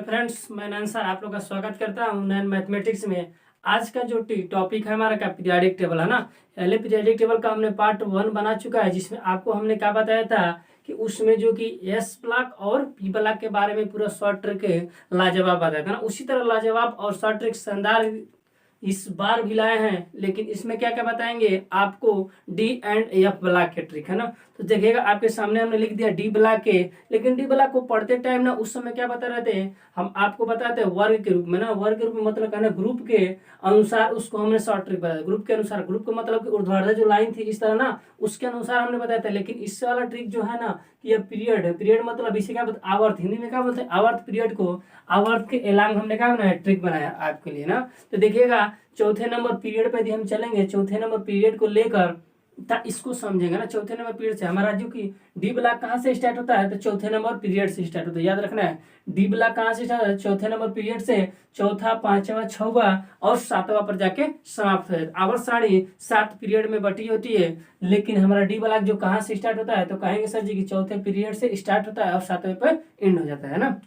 Friends, मैं नयन sir आप लोग का स्वागत करता हूँ नयन मैथमेटिक्स में। आज का जो टॉपिक है हमारा का पीरियाडिक टेबल है ना। पहले पीरियाडिक टेबल का हमने पार्ट 1 बना चुका है, जिसमें आपको हमने क्या बताया था कि उसमें जो कि एस ब्लॉक और पी ब्लॉक के बारे में पूरा शॉर्ट ट्रिक लाजवाब बताया था ना। उसी तरह लाजवाब और शॉर्ट ट्रिक शानदार इस बार भी लाए हैं, लेकिन इसमें क्या क्या बताएंगे आपको, डी एंड एफ ब्लॉक के ट्रिक है ना। तो देखिएगा आपके सामने हमने लिख दिया डी ब्लॉक के, लेकिन डी ब्लॉक को पढ़ते टाइम ना उस समय क्या बता रहे थे हम आपको बताते हैं वर्ग के रूप में ना। वर्ग के रूप में मतलब कहना ग्रुप के अनुसार उसको हमने शॉर्ट ट्रिक बताया। ग्रुप के अनुसार, ग्रुप का मतलब कि ऊर्ध्वाधर जो लाइन थी इस तरह ना, उसके अनुसार हमने बताया था। लेकिन इससे वाला ट्रिक जो है ना, ये पीरियड है। पीरियड मतलब इसे क्या बोलते हैं, आवर्त। हिंदी में क्या बोलते हैं, आवर्त। पीरियड को आवर्त के एलांग हमने क्या बनाया, ट्रिक बनाया आपके लिए ना। तो देखिएगा चौथे नंबर पीरियड पे भी हम चलेंगे। चौथे नंबर पीरियड को लेकर इसको समझेंगे ना। चौथे नंबर पीरियड से हमारा जो कि डी ब्लॉक कहाँ से स्टार्ट होता है, तो चौथे नंबर पीरियड से स्टार्ट होता है। याद रखना है, डी ब्लॉक कहाँ से स्टार्ट होता है, चौथे नंबर पीरियड से। चौथा, पांचवा, छठवा और सातवां पर जाके समाप्त हो जाता है। आवर्त सारणी 7 पीरियड में बटी होती है, लेकिन हमारा डी ब्लॉक जो कहाँ से स्टार्ट होता है, तो कहेंगे सर जी कि चौथे पीरियड से स्टार्ट होता है और 7वें पर एंड हो जाता है ना।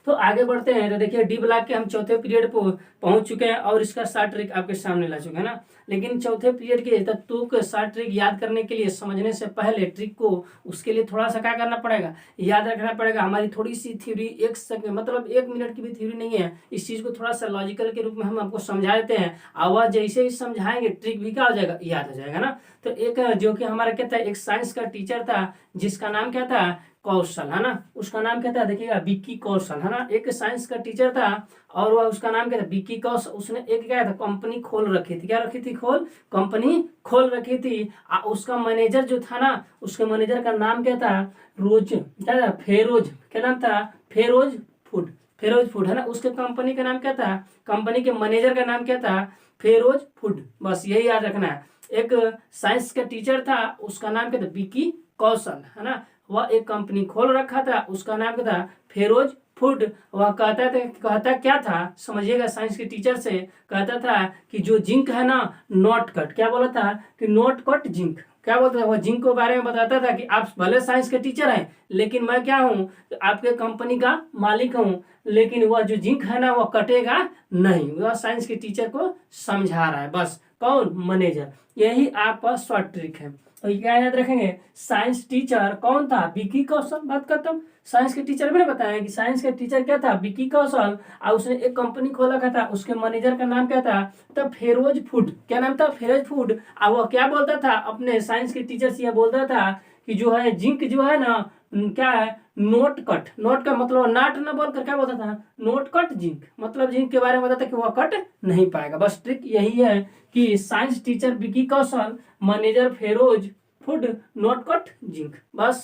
तो आगे बढ़ते हैं। तो देखिए डी ब्लॉक के हम चौथे पीरियड पर पहुंच चुके हैं और इसका शॉर्ट ट्रिक आपके सामने ला चुके हैं ना। लेकिन चौथे पीरियड के तत्वों के शॉर्ट ट्रिक याद करने के लिए, समझने से पहले ट्रिक को, उसके लिए थोड़ा सा क्या करना पड़ेगा, याद रखना पड़ेगा। हमारी थोड़ी सी थ्योरी, एक सेकंड मतलब 1 मिनट की भी थ्योरी नहीं है। इस चीज को थोड़ा सा लॉजिकल के रूप में हम आपको समझा देते हैं। आवाज जैसे ही समझाएंगे ट्रिक भी क्या हो जाएगा, याद हो जाएगा ना। तो एक जो कि हमारा क्या था, एक साइंस का टीचर था जिसका नाम क्या था, कौशल है ना। उसका नाम क्या था, देखिएगा विक्की कौशल है ना। एक साइंस का टीचर था और वह उसका नाम क्या था, विक्की कौशल। उसने एक क्या था, कंपनी खोल रखी थी। क्या रखी थी, कंपनी खोल रखी थी। उसका मैनेजर जो था ना, उसके मैनेजर का नाम क्या था, क्या था, फेरोज। क्या नाम था, फेरोज फूड। फेरोज फूड है ना। उसके कंपनी का नाम क्या था, कंपनी के मैनेजर का नाम क्या था, फेरोज फूड। बस यही याद रखना है। एक साइंस का टीचर था, उसका नाम क्या था, विक्की कौशल है ना। वह एक कंपनी खोल रखा था, उसका नाम क्या था, फेरोज फूड। वह कहता क्या था, समझिएगा, साइंस के टीचर से कहता था कि जो जिंक है ना, नॉट कट। क्या बोला था कि नॉट कट जिंक। क्या बोलता था, वह जिंक के बारे में बताता था कि आप भले साइंस के टीचर हैं, लेकिन मैं क्या हूँ, आपके कंपनी का मालिक हूँ, लेकिन वह जो जिंक है ना, वह कटेगा नहीं। वह साइंस के टीचर को समझा रहा है। बस कौन, मैनेजर। यही आपका शॉर्ट ट्रिक है। तो क्या याद रखेंगे, साइंस टीचर कौन था, विक्की कौशल। बात करता हूँ, साइंस के टीचर मैंने बताया कि साइंस के टीचर क्या था, विक्की कौशल। और उसने एक कंपनी खोला था, उसके मैनेजर का नाम क्या था, तब फेरोज फूड। क्या नाम था, फेरोज फूड। और वह क्या बोलता था अपने साइंस के टीचर से, यह बोलता था कि जो है जिंक जो है ना, क्या है, नोट कट। नोट का मतलब नाट न बोलकर क्या बोलता था, नोट कट जिंक। मतलब जिंक के बारे में बताता कि वह कट नहीं पाएगा। बस ट्रिक यही है कि science teacher Vicky Kaushal, manager Feroz food, note cut zinc. बस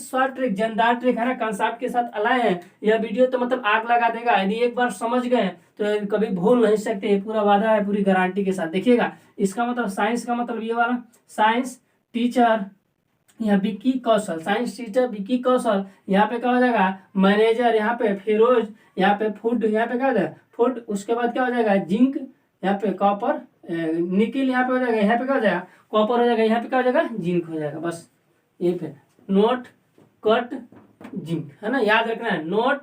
शॉर्ट ट्रिक, जानदार ट्रिक है ना, कंसेप्ट के साथ अलाए हैं। यह वीडियो तो मतलब आग लगा देगा। यदि एक बार समझ गए तो कभी भूल नहीं सकते। पूरा वादा है, पूरी गारंटी के साथ। देखिएगा इसका मतलब, साइंस का मतलब ये वाला, साइंस टीचर यहाँ विक्की कौशल, साइंस टीचर विक्की कौशल। यहाँ पे क्या हो जाएगा, मैनेजर, यहाँ पे फिरोज, यहाँ पे फूड, यहाँ पे क्या हो जाएगा, फूड। उसके बाद क्या हो जाएगा, जिंक, यहाँ पे कॉपर, निकिल यहाँ पे हो जाएगा, यहाँ पे क्या हो जाएगा, कॉपर हो जाएगा, यहाँ पे क्या हो जाएगा, जिंक हो जाएगा। बस ये पे नोट कट जिंक है ना, याद रखना है, नोट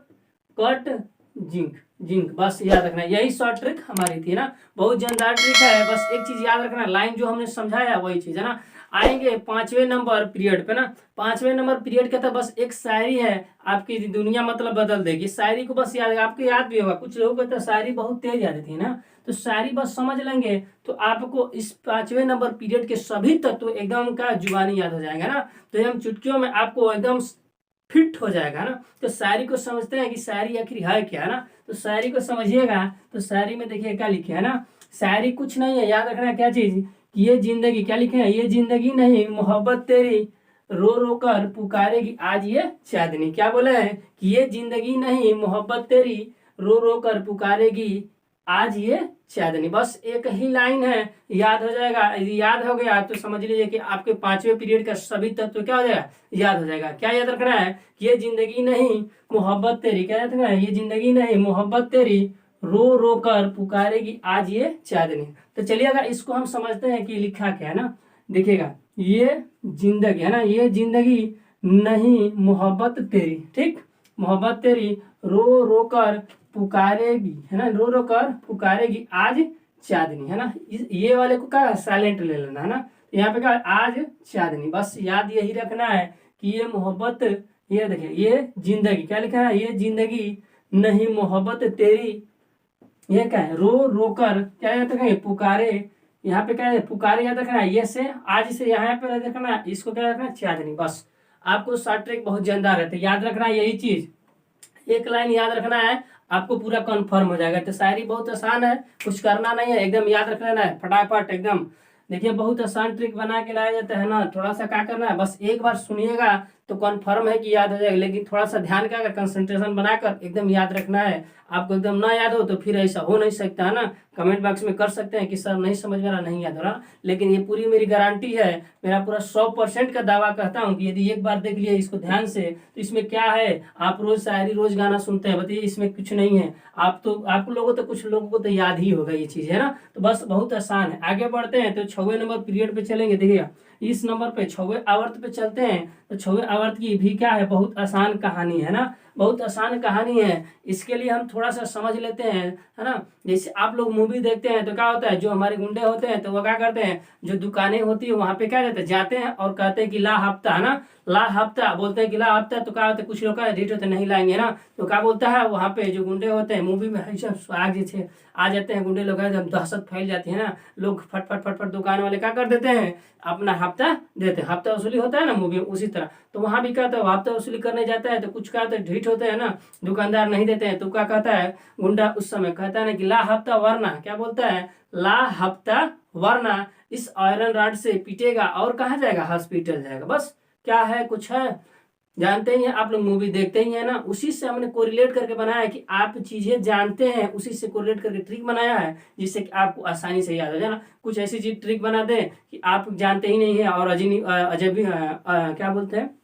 कट जिंक, जिंक। बस याद रखना है, यही शॉर्ट ट्रिक हमारी थी ना। बहुत जानदार ट्रिक है। बस एक चीज याद रखना, लाइन जो हमने समझाया वही चीज है ना। आएंगे 5वें नंबर पीरियड पे ना। 5वें नंबर पीरियड का तो बस एक शायरी है, आपकी दुनिया मतलब बदल देगी। शायरी को बस याद, आपको याद भी होगा। कुछ लोगों को तो शायरी बहुत तेज याद थी ना, तो शायरी बस समझ लेंगे तो आपको इस 5वें नंबर पीरियड के सभी तत्व एकदम का जुबानी याद हो जाएगा ना। तो हम चुटकियों में आपको एकदम फिट हो जाएगा ना। तो शायरी को समझते हैं कि शायरी आखिर है क्या है ना। तो शायरी को समझिएगा। तो शायरी में देखिए क्या लिखे है ना, शायरी कुछ नहीं है, याद रखना क्या चीज, कि ये जिंदगी, क्या लिखे हैं, ये जिंदगी नहीं मोहब्बत तेरी रो रो कर पुकारेगी आज ये चांदनी। क्या बोले हैं कि ये जिंदगी नहीं मोहब्बत तेरी रो रो कर पुकारेगी आज ये चांदनी। बस एक ही लाइन है, याद हो जाएगा। यदि याद हो गया तो समझ लीजिए कि आपके 5वें पीरियड का सभी तत्व क्या हो जाएगा, याद हो जाएगा। क्या याद रखना है, ये जिंदगी नहीं मोहब्बत तेरी, क्या याद रखना है, ये जिंदगी नहीं मोहब्बत तेरी रो रो कर पुकारेगी आज ये चांदनी। तो चलिए अगर इसको हम समझते हैं कि लिखा क्या है ना, देखिएगा, ये जिंदगी है ना, ये जिंदगी नहीं मोहब्बत तेरी, ठीक। मोहब्बत तेरी रो रो कर पुकारेगी, है ना, रो रो कर पुकारेगी आज चांदनी, है ना। ये वाले को क्या साइलेंट ले लेना, है ना। यहाँ पे क्या आज चांदनी, बस याद यही रखना है कि ये मोहब्बत, ये देखिए ये जिंदगी, क्या लिखा है, ये जिंदगी नहीं मोहब्बत तेरी, ये क्या है, रो रो कर क्या याद रखना है, पुकारे, यहाँ पे क्या है पुकारे याद रखना है, ये से आज से यहाँ पे याद रखना है, इसको क्या रखना है चांदनी। बस आपको शॉर्ट ट्रिक बहुत जानदार रहते, याद रखना है यही चीज, एक लाइन याद रखना है, आपको पूरा कंफर्म हो जाएगा। तो शायरी बहुत आसान है, कुछ करना नहीं है, एकदम याद रख लेना है फटाफट एकदम। देखिए बहुत आसान ट्रिक बना के लाया जाता है ना, थोड़ा सा क्या करना है, बस एक बार सुनिएगा तो कन्फर्म है कि याद हो जाएगा, लेकिन थोड़ा सा ध्यान का कंसंट्रेशन बनाकर एकदम याद रखना है। आपको एकदम ना याद हो तो फिर ऐसा हो नहीं सकता, है ना। कमेंट बॉक्स में कर सकते हैं कि सर नहीं समझ में रहा, नहीं याद हो रहा, लेकिन ये पूरी मेरी गारंटी है, मेरा पूरा 100% का दावा कहता हूँ कि यदि एक बार देख लिए इसको ध्यान से तो इसमें क्या है, आप रोज शायरी रोज गाना सुनते हैं, बताइए इसमें कुछ नहीं है। आप लोगों तो कुछ लोगों को तो याद ही होगा ये चीज, है ना। तो बस बहुत आसान है। आगे बढ़ते हैं तो 6वें नंबर पीरियड पे चलेंगे। देखिए इस नंबर पे 6वें आवर्त पे चलते हैं। तो 6वें आवर्त की भी क्या है, बहुत आसान कहानी है ना, बहुत आसान कहानी है। इसके लिए हम थोड़ा सा समझ लेते हैं, है ना। जैसे आप लोग मूवी देखते हैं तो क्या होता है, जो हमारे गुंडे होते हैं तो वो क्या करते हैं, जो दुकानें होती है वहां पे क्या जाते हैं और कहते हैं कि ला हफ्ता, है ना, ला हफ्ता बोलते हैं कि ला हफ्ता, तो क्या होता है कुछ लोग का रेट होते नहीं लाएंगे ना, तो क्या बोलता है वहां पे जो गुंडे होते हैं मूवी में हमेशा आग जैसे आ जाते हैं गुंडे लोग, जब दहशत फैल जाती है ना, लोग फट फट फट फट दुकान वाले क्या कर देते हैं, अपना हफ्ता देते हैं, हफ्ता वसूली होता है ना मूवी में, उसी तरह तो वहां भी क्या होता है, हफ्ता वसूली करने जाता है तो कुछ क्या होता है ढीठ होते हैं ना, दुकानदार नहीं देते हैं, तो क्या कहता है गुंडा उस समय कहता है ना कि ला हफ्ता वरना, क्या बोलता है, ला हफ्ता वरना इस आयरन रॉड से पीटेगा और कहाँ जाएगा, हॉस्पिटल जाएगा। बस क्या है, कुछ है, जानते ही हैं आप लोग, मूवी देखते ही है ना, उसी से हमने कोरिलेट करके बनाया है कि आप चीजें जानते हैं, उसी से कोरिलेट करके ट्रिक बनाया है जिससे कि आपको आसानी से याद हो जाए ना। कुछ ऐसी चीज ट्रिक बना दे कि आप जानते ही नहीं है और अजब क्या बोलते हैं,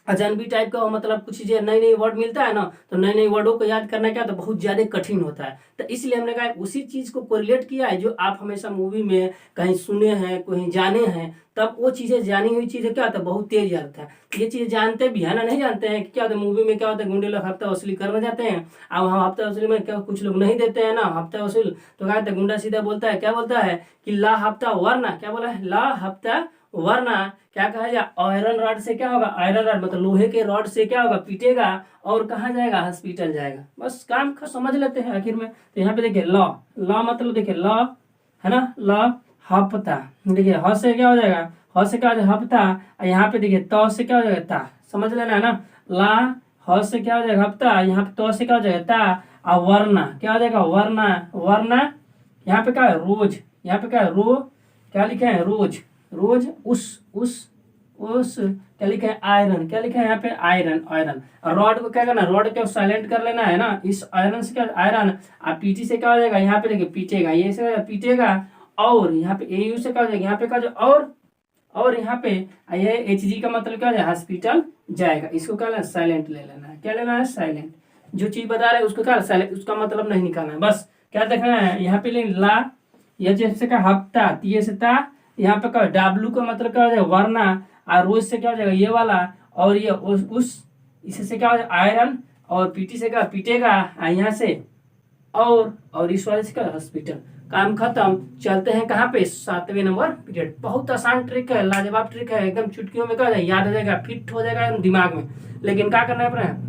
अजनबी टाइप का, मतलब कुछ चीजें नई नई वर्ड मिलता है ना, तो नई नई वर्डों को याद करना क्या तो बहुत ज्यादा कठिन होता है। तो इसलिए हमने कहा उसी चीज को कोरिलेट किया है जो आप हमेशा मूवी में कहीं सुने हैं, कहीं जाने हैं, तब वो चीजें जानी हुई चीजें क्या होता है बहुत तेज याद होता है। ये चीजें जानते भी है ना, नहीं जानते हैं कि क्या होता है मूवी में, क्या होता है गुंडे लोग हफ्ता वसूली करने जाते हैं, अब हम हफ्ता वसूली में क्या कुछ लोग नहीं देते हैं ना हफ्ता वसूल, तो क्या होता है गुंडा सीधा बोलता है, क्या बोलता है कि ला हफ्ता वरना, क्या बोला है, ला हफ्ता वरना क्या कहा जाए, आयरन रॉड से क्या होगा, आयरन रॉड मतलब लोहे के रॉड से क्या होगा, पीटेगा और कहाँ जाएगा, हॉस्पिटल जाएगा। बस काम का समझ लेते हैं आखिर में। तो यहाँ पे देखिए लॉ, लॉ मतलब देखिए लॉ, है ना, लॉ हफ्ता, देखिए ह से क्या हो जाएगा, ह से क्या हो जाएगा हफ्ता, और यहाँ पे देखिए त से क्या हो जाएगा ता, समझ लेना है ना, ला ह से क्या हो जाएगा हफ्ता, यहाँ पे त से क्या हो जाएगा ता, और वरना क्या हो जाएगा, वरना, वरना यहाँ पे क्या है रोज, यहाँ पे क्या है रो, क्या लिखे हैं रोज, रोज उस क्या लिखा है आयरन, क्या लिखा है यहाँ पे आयरन, आयरन रॉड को क्या करना, रॉड को साइलेंट कर लेना है ना, इस आयरन से क्या आयरन, आप पीटी से क्या हो जाएगा, यहाँ पे देखिए पीटेगा, ये से पीटेगा, और यहाँ पे एयू से क्या हो जाएगा, यहाँ पे क्या हो जाएगा और यहाँ पे ये एच जी का मतलब क्या हो जाएगा, हॉस्पिटल जाएगा। इसको क्या लेना, साइलेंट ले लेना है, क्या लेना है साइलेंट, जो चीज बता रहे हैं उसको क्या साइलेंट, उसका मतलब नहीं निकालना है, बस क्या देखना है, यहाँ पे ला, यह जैसे का हफ्ता, तीये से ता, यहाँ पे क्या डब्लू का मतलब क्या हो जाएगा वरना, और रोज से क्या हो जाएगा ये वाला, और ये उस इससे क्या हो जाएगा आयरन, और पीटी से क्या पीटेगा यहाँ से, और इस वाले से क्या हॉस्पिटल, काम खत्म। चलते हैं कहाँ पे, 7वें नंबर पीरियड। बहुत आसान ट्रिक है, लाजवाब ट्रिक है, एकदम चुटकियों में क्या हो जाएगा, याद हो जाएगा, फिट हो जाएगा दिमाग में। लेकिन क्या करना है अपना,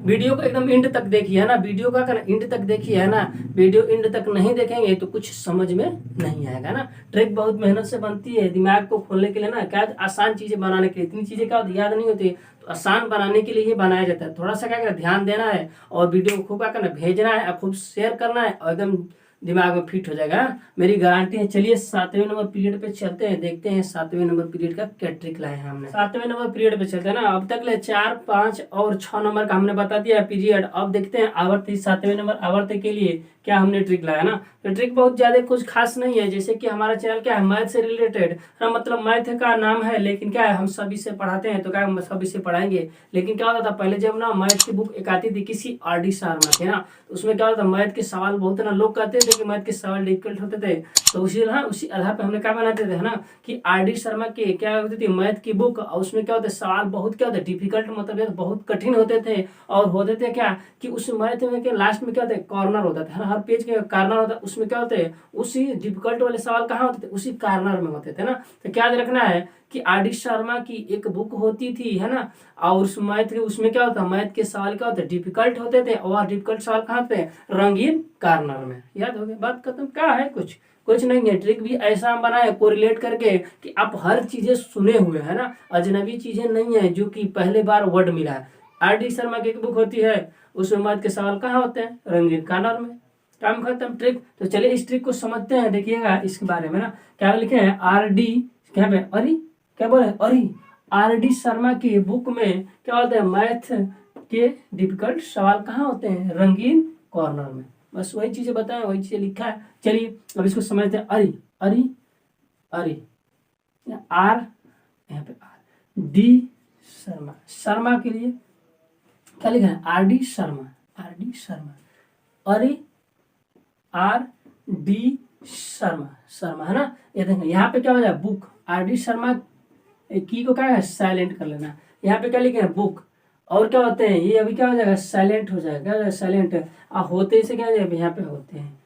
वीडियो को एकदम एंड तक देखिए, है ना, वीडियो का करना एंड तक देखिए, है ना, वीडियो एंड तक नहीं देखेंगे तो कुछ समझ में नहीं आएगा ना। ट्रिक बहुत मेहनत से बनती है, दिमाग को खोलने के लिए ना, क्या आसान चीजें बनाने के लिए, इतनी चीजें क्या याद नहीं होती, तो आसान बनाने के लिए ही बनाया जाता है। थोड़ा सा क्या करना, ध्यान देना है और वीडियो को खूब क्या करना, भेजना है, खूब शेयर करना है, और एकदम दिमाग में फिट हो जाएगा, मेरी गारंटी है। चलिए 7वें नंबर पीरियड पे चलते हैं, देखते हैं 7वें नंबर पीरियड का क्या ट्रिक लाए हैं हमने। 7वें नंबर पीरियड पे चलते हैं ना, अब तक ले 4, 5 और 6 नंबर का हमने बता दिया पीरियड। अब देखते हैं आवर्ती 7वें नंबर आवर्ती के लिए क्या हमने ट्रिक लाया ना। तो ट्रिक बहुत ज़्यादा कुछ खास नहीं है, जैसे कि हमारा चैनल क्या है, मैथ से रिलेटेड है, मतलब मैथ का नाम है, लेकिन क्या है हम सभी से पढ़ाते हैं, तो क्या हम सभी से पढ़ाएंगे। लेकिन क्या होता था पहले जब ना मैथ की बुक एक आती थी किसी RD शर्मा के ना, तो उसमें क्या होता था मैथ के सवाल बहुत ना लोग कहते थे कि मैथ के सवाल डिफिकल्ट होते थे, तो उसी आधार पर हमने क्या बनाते थे ना कि RD शर्मा के क्या होती थी मैथ की बुक, और उसमें क्या होता है सवाल बहुत क्या होते डिफिकल्ट मतलब बहुत कठिन होते थे, और होते थे क्या कि उस मैथ में के लास्ट में क्या होता है कॉर्नर होता था, हर पेज के कॉर्नर होता है, उसमें क्या होते हैं उसी डिफिकल्ट वाले सवाल कहाँ होते थे, उसी कॉर्नर में होते थे ना। तो क्या याद रखना है कि RD शर्मा की एक बुक होती थी, है ना, और उस मैथ के उसमें क्या होता है मैथ के सवाल क्या होते डिफिकल्ट होते थे, और डिफिकल्ट सवाल कहाँ पे रंगीन कॉर्नर में। याद हो गया, बात खत्म। क्या है कुछ नहीं है, ट्रिक भी ऐसा हम बनाए कोरिलेट करके कि आप हर चीजें सुने हुए है ना, अजनबी चीजें नहीं है जो कि पहले बार वर्ड मिला है। RD शर्मा की एक बुक होती है, उसमें मैथ के सवाल कहाँ होते हैं रंगीन कॉर्नर में। काम खत्म ट्रिक। तो चलिए इस ट्रिक को समझते हैं, देखिएगा इसके बारे में ना क्या लिखे हैं RD क्या पे अरे क्या बोले अरे RD शर्मा की बुक में क्या होता है मैथ के डिफिकल्ट सवाल कहाँ होते हैं रंगीन कॉर्नर में। बस वही चीजें बताएं, वही चीजें लिखा है। चलिए अब इसको समझते हैं। अरे अरे अरे आर यहाँ पे RD शर्मा, शर्मा के लिए क्या लिखा है RD शर्मा अरे RD शर्मा है ना। ये देखें यहाँ पे क्या हो जाए बुक RD शर्मा की को क्या है साइलेंट कर लेना, यहाँ पे क्या लिखे हैं बुक, और क्या होते हैं ये अभी क्या हो जाएगा साइलेंट हो जाएगा, साइलेंट होते से क्या हो जाएगा यहाँ पे होते हैं,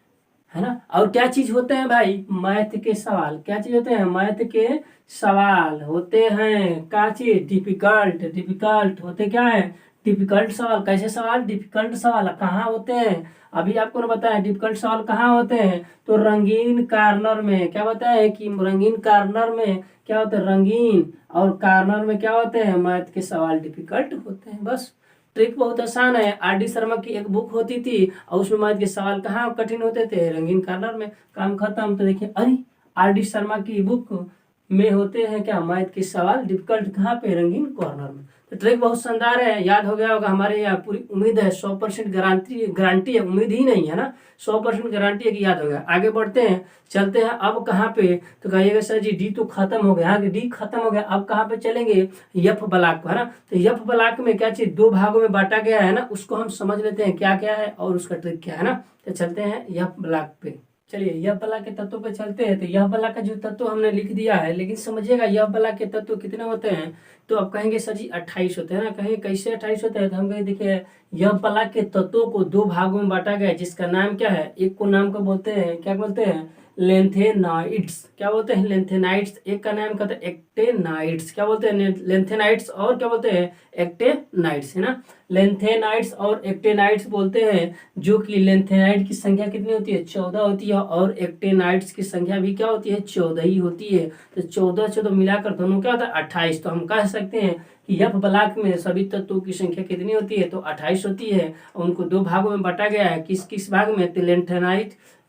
है ना। और क्या चीज होते हैं भाई मैथ के सवाल, क्या चीज होते हैं मैथ के सवाल होते हैं, क्या चीज डिफिकल्ट होते क्या है डिफिकल्ट सवाल। कैसे सवाल डिफिकल्ट सवाल कहाँ होते हैं, अभी आपको ने बताया डिफिकल्ट सवाल कहाँ होते हैं, तो रंगीन कॉर्नर में। क्या बताया कि रंगीन कॉर्नर में क्या होता है रंगीन, और कॉर्नर में क्या होते हैं मैथ के सवाल डिफिकल्ट होते हैं। बस ट्रिक बहुत आसान है। RD शर्मा की एक बुक होती थी और उसमें मैथ के सवाल कहाँ कठिन होते थे रंगीन कॉर्नर में। काम खत्म। तो देखिए अरे RD शर्मा की बुक में होते हैं क्या मैथ के सवाल डिफिकल्ट कहाँ पे रंगीन कॉर्नर में। तो ट्रिक बहुत शानदार है, याद हो गया होगा। हमारे यहाँ पूरी उम्मीद है 100% गारंटी है, उम्मीद ही नहीं है ना, 100% गारंटी है कि याद हो गया। आगे बढ़ते हैं, चलते हैं अब कहाँ पे, तो कहिएगा सर जी D तो खत्म हो गया, D खत्म हो गया, अब कहाँ पे चलेंगे F ब्लॉक को, है ना। तो F ब्लॉक में क्या चीज दो भागों में बांटा गया है ना, उसको हम समझ लेते हैं क्या क्या है और उसका ट्रिक क्या है ना। तो चलते हैं F ब्लॉक पे। चलिए यह बला के तत्वों पे चलते हैं। तो यह बला का जो तत्व हमने लिख दिया है, लेकिन समझिएगा यह बला के तत्व कितने होते हैं। तो आप कहेंगे सर जी 28 होते हैं ना, कहेंगे कैसे 28 होते हैं, तो हम कहें देखिए यह बला के तत्वों को दो भागों में बांटा गया है, जिसका नाम क्या है, एक को नाम को बोलते हैं क्या बोलते हैं लेंथेनाइड्स। क्या बोलते हैं लेंथेनाइड्स। एक का नाम कहते हैं एक्टेनाइड्स। क्या बोलते हैं लेंथेनाइड्स और क्या बोलते हैं एक्टेनाइड्स, है ना। लेंथेनाइड्स और एक्टेनाइड्स बोलते हैं, जो कि लेंथेनाइड की संख्या कितनी होती है 14 होती है, और एक्टेनाइड्स की संख्या भी क्या होती है 14 ही होती है। तो 14 मिलाकर दोनों क्या होता है 28। तो हम कह सकते हैं कि F ब्लॉक में सभी तत्वों की संख्या कितनी होती है, तो 28 होती है, और उनको दो भागों में बांटा गया है। किस किस भाग में, तो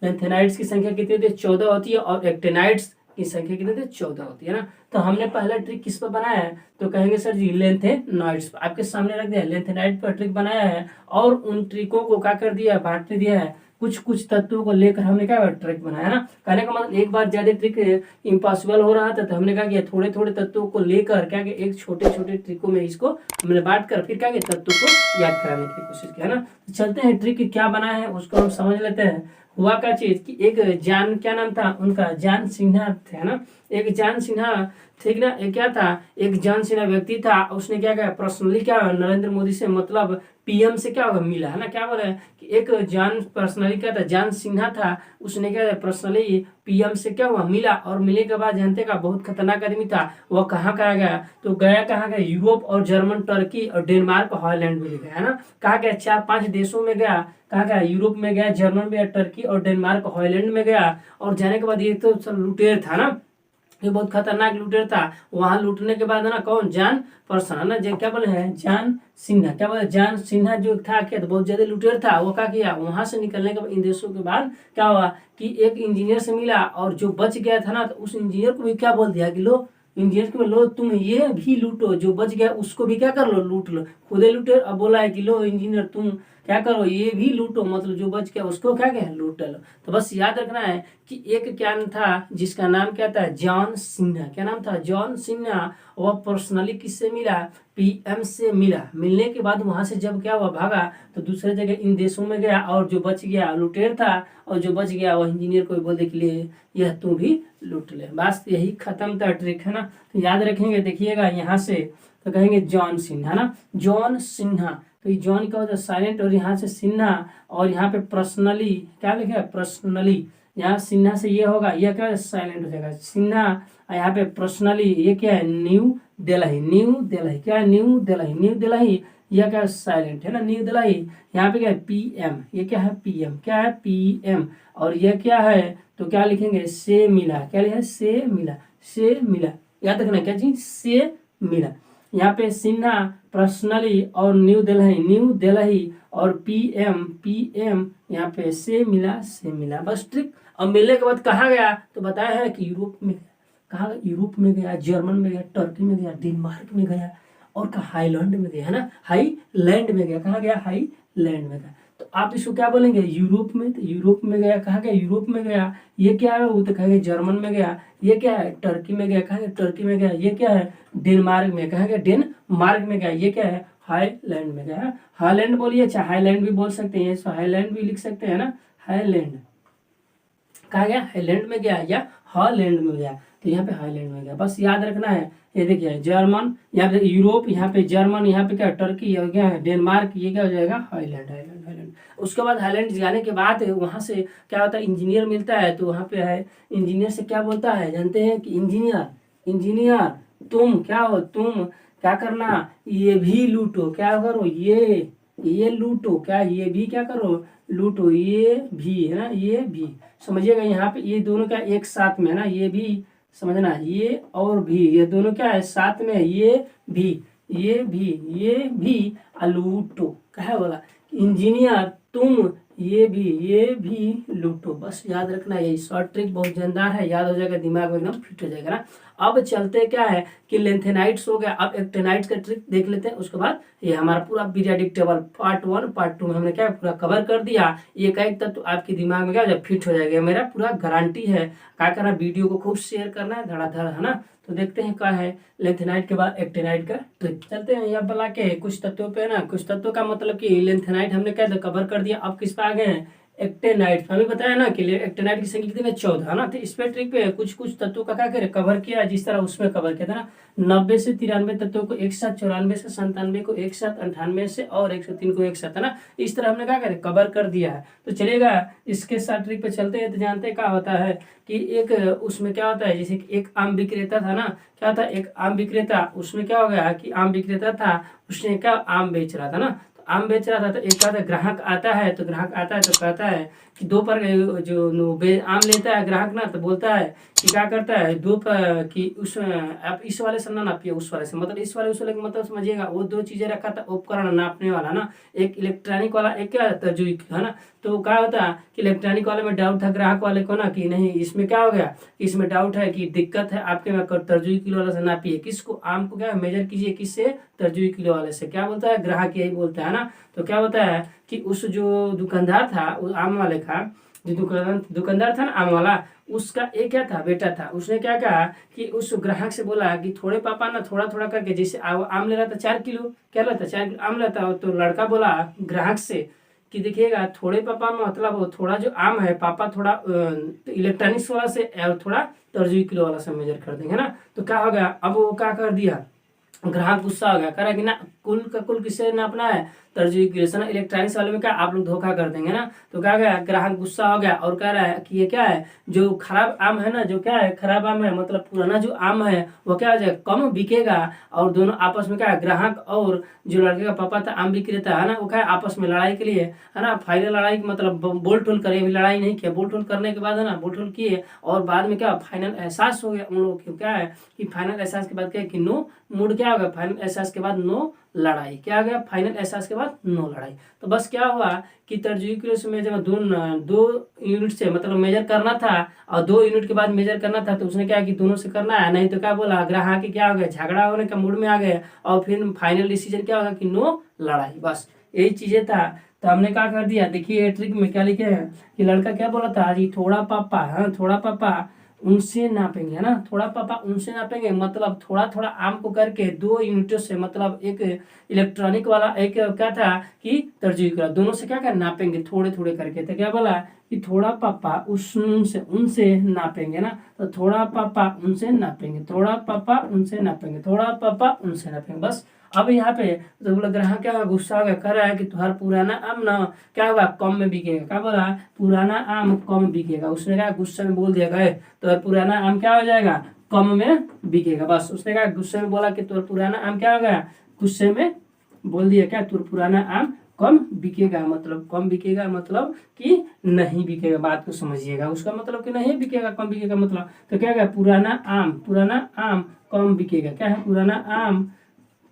लेंथेनाइड्स की संख्या कितनी होती है 14 होती है, और एक्टेनाइड्स की संख्या कितनी होती है 14 होती है ना। तो हमने पहला ट्रिक किस पर बनाया है, तो कहेंगे सर जी लेंथेनाइड्स आपके सामने रख दिया, लेंथेनाइड पर ट्रिक बनाया है, और उन ट्रिकों को क्या कर दिया बांट दिया है, कुछ तत्वों को लेकर हमने क्या ट्रिक बनाया ना। कहने का मतलब एक बार ज्यादा ट्रिक इम्पॉसिबल हो रहा था, तो हमने क्या किया थोड़े थोड़े तत्वों को लेकर क्या किया एक छोटे छोटे ट्रिकों में इसको हमने बांट कर फिर क्या किया तत्वों को याद कराने की कोशिश किया ना। तो चलते हैं ट्रिक क्या बनाया है उसको हम समझ लेते हैं। हुआ क्या चीज कि एक जान क्या नाम था उनका, जान सिन्हा थे, है ना। एक जान सिन्हा ठीक ना, एक क्या था एक जान सिन्हा व्यक्ति था, उसने क्या किया पर्सनली क्या नरेंद्र मोदी से मतलब PM से क्या होगा मिला, है ना। क्या बोले कि एक जान पर्सनली क्या था जान सिन्हा था, उसने क्या पर्सनली PM से क्या हुआ मिला, और मिलने के बाद जानते का बहुत खतरनाक आदमी था। वह कहाँ कहाँ गया, तो गया कहाँ गया यूरोप और जर्मन, टर्की और डेनमार्क और हॉलैंड में गया, है ना। कहाँ गया 4-5 देशों में गया, कहाँ गया यूरोप में गया, जर्मन में, टर्की और डेनमार्क हॉलैंड में गया। और जाने के बाद ये तो सब लुटेर था ना, ये बहुत खतरनाक लुटेर था। वहां लूटने के बाद ना कौन जान पर्सन, है ना, जो क्या बोले हैं जान सिन्हा, क्या बोले जान सिन्हा जो था क्या तो बहुत ज्यादा लुटेर था। वो क्या किया वहां से निकलने के बाद इन देशों के बाद क्या हुआ कि एक इंजीनियर से मिला, और जो बच गया था ना तो उस इंजीनियर को भी क्या बोल दिया कि लो इंजीनियर को लो तुम ये भी लूटो, जो बच गया उसको भी क्या कर लो लूट लो, खुदे लूटे। अब बोला है कि लो इंजीनियर तुम क्या करो, ये भी लूटो, मतलब जो बच गया उसको क्या कहे, लूट लो। तो बस याद रखना है कि एक क्या था जिसका नाम क्या था, जॉन सिन्हा। क्या नाम था, जॉन सिन्हा। वह पर्सनली किससे मिला, पीएम से मिला। मिलने के बाद वहां से जब क्या हुआ, भागा, तो दूसरे जगह इन देशों में गया, और जो बच गया लुटेर था, और जो बच गया वह इंजीनियर को बोलने के लिए यह तू भी लूट ले। बस यही खत्म था ट्रिक, है ना। तो याद रखेंगे, देखिएगा यहाँ से तो कहेंगे जॉन सिन्हा ना, जॉन सिन्हा। तो ये जॉन का होता है साइलेंट, और यहाँ से सिन्हा, और यहाँ पे पर्सनली क्या लिखा है, पर्सनली। यहाँ सिन्हा से ये होगा, यह क्या साइलेंट हो जाएगा, सिन्हा। यहाँ पे पर्सनली ये क्या है, न्यू दिल्ली, न्यू दिल्ली। क्या है, न्यू दिल्ली, न्यू दिल्ली। यह क्या है, साइलेंट है ना, न्यू दिल्ली। यहाँ पे क्या है, पीएम, ये क्या है, पीएम। क्या है, पीएम। और यह क्या है, तो क्या लिखेंगे, से मिला। क्या लिखा है, से मिला, से मिला। याद रखना क्या चीज, से मिला। यहाँ पे सिन्हा, पर्सनली, और न्यू दिल्ली, न्यू दिल्ली, और पीएम, पीएम। यहाँ पे से मिला, से मिला। बस ट्रिक। अब मिलने के बाद कहाँ गया, तो बताया है कि यूरोप में गया। कहाँ गया, यूरोप में गया, जर्मन में गया, टर्की में गया, डेनमार्क में गया, और कहा हाईलैंड में गया, है ना, हाईलैंड में गया। कहाँ गया, हाईलैंड में गया। तो आप इसको क्या बोलेंगे, यूरोप में। तो यूरोप में गया, कहाँ गया, यूरोप में गया। ये क्या है, वो तो कहेंगे जर्मन में गया। ये क्या है, टर्की में गया, कहाँ गया, टर्की में गया। ये क्या है, डेनमार्क में, कहाँ गया, डेनमार्क में गया। ये क्या है, हाईलैंड में गया। हाईलैंड बोलिए, अच्छा हाईलैंड भी बोल सकते हैं, इसको हाईलैंड भी लिख सकते हैं ना, हाईलैंड। कहा गया, हाईलैंड में गया या हॉलैंड में गया। तो यहाँ पे हाईलैंड में गया। बस याद रखना है। ये देखिए जर्मन, यहाँ पे यूरोप, यहाँ पे जर्मन, यहाँ पे क्या टर्की, हो गया है डेनमार्क, ये क्या हो जाएगा, हाईलैंड, हाईलैंड, हाईलैंड। उसके बाद हाईलैंड जाने के बाद वहाँ से क्या होता है, इंजीनियर मिलता है। तो वहाँ पे है, इंजीनियर से क्या बोलता है, जानते हैं कि इंजीनियर, इंजीनियर तुम क्या हो, तुम क्या करना, ये भी लूटो। क्या करो, ये लूटो। क्या, ये भी क्या करो, लूटो। ये भी है ना, ये भी समझिएगा। यहाँ पे ये दोनों क्या एक साथ में है ना, ये भी समझना, ये और भी, ये दोनों क्या है, साथ में है। ये भी, ये भी, ये भी लूटो। क्या बोला, इंजीनियर तुम ये भी लूटो। बस याद रखना, यही शॉर्ट ट्रिक बहुत जानदार है, याद हो जाएगा, दिमाग में एकदम फिट हो जाएगा ना। अब चलते क्या है कि लेंथेनाइट्स हो गया, अब एक्टेनाइट्स का ट्रिक देख लेते हैं। उसके बाद ये हमारा पूरा पीरियोडिक टेबल पार्ट 1 पार्ट 2 में हमने क्या पूरा कवर कर दिया। एक एक तक तो आपके दिमाग में क्या फिट हो जाएगा, मेरा पूरा गारंटी है। क्या करना, वीडियो को खूब शेयर करना है, धड़ाधड़, है ना। तो देखते हैं क्या है लेंथेनाइट के बाद एक्टेनाइट का ट्रिक। चलते हैं यहाँ बला के कुछ तत्वों पे ना, कुछ तत्वों का मतलब कि लेंथेनाइट हमने क्या कवर कर दिया। अब किस पे आ गए हैं, एक्टेनाइट। हमें बताया ना कि एक्टेनाइट की संख्या कितनी है, 14, है ना। तो इस पे ट्रिक पे कुछ कुछ तत्वों का क्या करे, कवर किया, जिस तरह उसमें कवर किया था ना, 90 से 93 तत्वों को एक साथ, 94 से 97 को एक साथ, 98 से और 103 को एक साथ, है ना। इस तरह हमने क्या करे, कवर कर दिया है। तो चलेगा, इसके साथ ट्रिक पे चलते हैं। तो जानते हैं क्या होता है कि एक उसमें क्या होता है, जैसे कि एक आम विक्रेता था ना, क्या था, एक आम विक्रेता, उसमें क्या हो गया कि आम विक्रेता था, उसने क्या आम बेच रहा था ना। आम बेच रहा था, तो एक बार ग्राहक आता है, तो ग्राहक आता है तो कहता है कि दो पर जो आम लेता है ग्राहक ना, तो बोलता है कि क्या करता है, दो पर कि उस आप इस वाले से ना नापिए, उस वाले से, मतलब इस वाले उस वाले का मतलब समझिएगा। वो दो चीजें रखा था, उपकरण नापने वाला ना, एक इलेक्ट्रॉनिक वाला, एक क्या तर्जुई, है ना। तो क्या होता है कि इलेक्ट्रॉनिक वाले में डाउट था ग्राहक वाले को ना, कि नहीं इसमें क्या हो गया, इसमें डाउट है कि दिक्कत है आपके में, तर्जुई किलो वाले से नापिए। किसको, आम को क्या मेजर कीजिए, किससे, तर्जुई किलो वाले से। क्या बोलता है ग्राहक, यही बोलता है ना। तो क्या होता है कि उस जो दुकानदार था, उस आम वाले का जो दुकानदार था ना आम वाला, उसका एक क्या था, बेटा था। उसने क्या कहा कि उस ग्राहक से बोला कि थोड़े पापा ना थोड़ा थोड़ा करके, जैसे आम ले रहा था 4 किलो, क्या लेता 4 किलो आम लेता। तो लड़का बोला ग्राहक से कि देखिएगा, थोड़े पापा मतलब वो थोड़ा जो आम है पापा थोड़ा इलेक्ट्रॉनिक्स वाला से और थोड़ा तर्जुई किलो वाला से मेजर कर देंगे ना। तो क्या हो गया, अब वो क्या कर दिया, ग्राहक गुस्सा हो गया, कह रहा कि ना कुल का कुल किससे नापना है, तर्जुई किलो से ना। इलेक्ट्रॉनिक्स वाले में क्या आप लोग धोखा कर देंगे ना। तो क्या गया, ग्राहक गुस्सा हो गया और कह रहा है कि ये क्या है, जो खराब आम है ना, जो क्या है खराब आम है, मतलब पुराना जो आम है वो क्या हो जाएगा, कम बिकेगा। और दोनों आपस में क्या है, ग्राहक और जो लड़के का पापा था आम विक्रेता, है ना, वो क्या है आपस में लड़ाई के लिए, है ना, फाइनल लड़ाई मतलब बोल टोल करे, अभी लड़ाई नहीं किया, बोल टोल करने के बाद है ना, बोल टोल किए। और बाद में क्या फाइनल एहसास हो गया उन लोगों को, क्या है कि फाइनल एहसास के बाद क्या है कि नो मूड, क्या हो गया, फाइनल एहसास के बाद नो लड़ाई। क्या आ गया, फाइनल एहसास के बाद नो लड़ाई। तो बस क्या हुआ कि तर्जुई किलो से मेजर दो यूनिट से मतलब मेजर करना था, और 2 यूनिट के बाद मेजर करना था। तो उसने क्या कि दोनों से करना है, नहीं तो क्या बोला ग्राहक क्या हो गया, झगड़ा होने का मूड में आ गए, और फिर फाइनल डिसीजन क्या होगा कि नो लड़ाई। बस यही चीजें था। तो हमने क्या कर दिया, देखिए ये ट्रिक में क्या लिखे हैं कि लड़का क्या बोला था, जी थोड़ा पापा, हाँ थोड़ा पापा उनसे नापेंगे, है ना, थोड़ा पापा उनसे नापेंगे, मतलब थोड़ा थोड़ा आम को करके 2 यूनिटों से, मतलब एक इलेक्ट्रॉनिक वाला एक क्या था कि तर्जुई का, दोनों से क्या कर नापेंगे थोड़े थोड़े करके। तो क्या बोला कि थोड़ा पापा उनसे उनसे नापेंगे ना, तो थोड़ा पापा उनसे नापेंगे, थोड़ा पापा उनसे नापेंगे, थोड़ा पापा उनसे नापेंगे, बस। अब यहाँ पे तो बोला ग्राहक क्या गुस्सा हो गया, कह रहा है कि तुम्हारा पुराना आम ना क्या होगा, कम में बिकेगा। क्या बोला, पुराना आम कम बिकेगा। उसने कहा गुस्से में बोल दिया, गए तो पुराना आम क्या हो जाएगा, कम में बिकेगा। बस उसने कहा गुस्से में बोला कि तुर पुराना आम क्या हो गया, गुस्से में बोल दिया क्या, तुर पुराना आम कम बिकेगा, मतलब कम बिकेगा मतलब कि नहीं बिकेगा। बात को समझिएगा, उसका मतलब कि नहीं बिकेगा, कम बिकेगा मतलब। तो क्या है, पुराना आम कम बिकेगा। क्या है, पुराना आम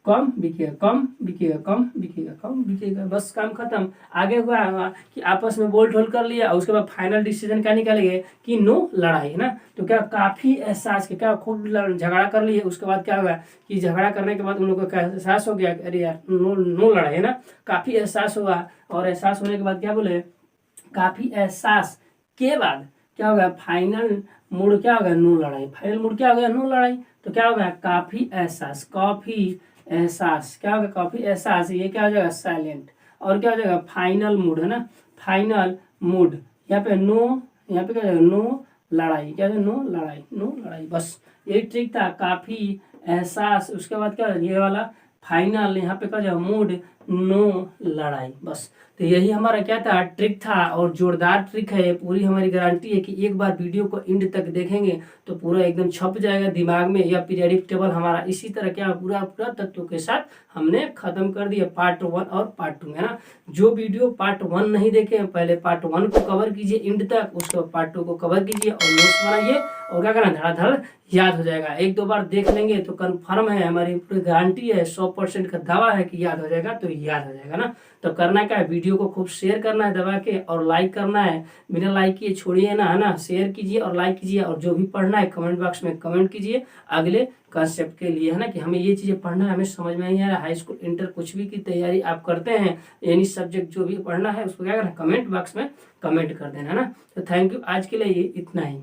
कम बिकेगा, कम बिकेगा, कम बिकेगा, कम बिकेगा, बस काम खत्म। आगे हुआ कि आपस में बोल ठोल कर लिया, उसके बाद फाइनल डिसीजन क्या निकालेंगे कि नो लड़ाई, है ना। तो क्या काफी एहसास के क्या खूब झगड़ा कर लिए, उसके बाद क्या हुआ कि झगड़ा करने के बाद उन लोगों को एहसास हो गया, अरे यार नो नो लड़ाई, है ना, काफी एहसास हुआ। और एहसास होने के बाद क्या बोले, काफी एहसास के बाद क्या होगा, फाइनल मूड क्या होगा, नो लड़ाई। फाइनल मूड क्या हो गया, नो लड़ाई। तो क्या होगा, काफी एहसास, काफी एहसास क्या होगा, काफी एहसास, ये क्या हो जाएगा, साइलेंट। और क्या हो जाएगा, फाइनल मूड, है ना, फाइनल मूड। यहाँ पे नो, यहाँ पे क्या हो जाएगा, नो लड़ाई। क्या है, नो लड़ाई, नो लड़ाई, बस यही ट्रिक था, काफी एहसास, उसके बाद क्या ये वाला फाइनल, यहाँ पे क्या हो जाएगा, मूड, नो लड़ाई, बस। तो यही हमारा क्या था, ट्रिक था, और जोरदार ट्रिक है ये, पूरी हमारी गारंटी है कि एक बार वीडियो को एंड तक देखेंगे तो पूरा एकदम छप जाएगा दिमाग में। यह पीरियडिक टेबल हमारा इसी तरह क्या पूरा पूरा तत्वों के साथ हमने खत्म कर दिया, पार्ट 1 और पार्ट 2 में, है ना। जो वीडियो पार्ट 1 नहीं देखे, पहले पार्ट 1 को कवर कीजिए एंड तक, उसके बाद पार्ट 2 को कवर कीजिए और नोट्स बनाइए, और क्या करना, धड़ाधड़ याद हो जाएगा। एक दो बार देख लेंगे तो कन्फर्म है, हमारी पूरी गारंटी है, 100% का दावा है कि याद हो जाएगा, तो याद हो जाएगा ना। तो करना क्या है, वीडियो को खूब शेयर करना है दबा के, और लाइक करना है, बिना लाइक किए छोड़िए ना, है ना, शेयर कीजिए और लाइक कीजिए, और जो भी पढ़ना है कमेंट बॉक्स में कमेंट कीजिए अगले कंसेप्ट के लिए, है ना, कि हमें ये चीज़ें पढ़ना है, हमें समझ में नहीं आ रहा, हाई स्कूल इंटर कुछ भी की तैयारी आप करते हैं, एनी सब्जेक्ट जो भी पढ़ना है उसको क्या करना, कमेंट बॉक्स में कमेंट कर देना, है ना। तो थैंक यू, आज के लिए ये इतना ही।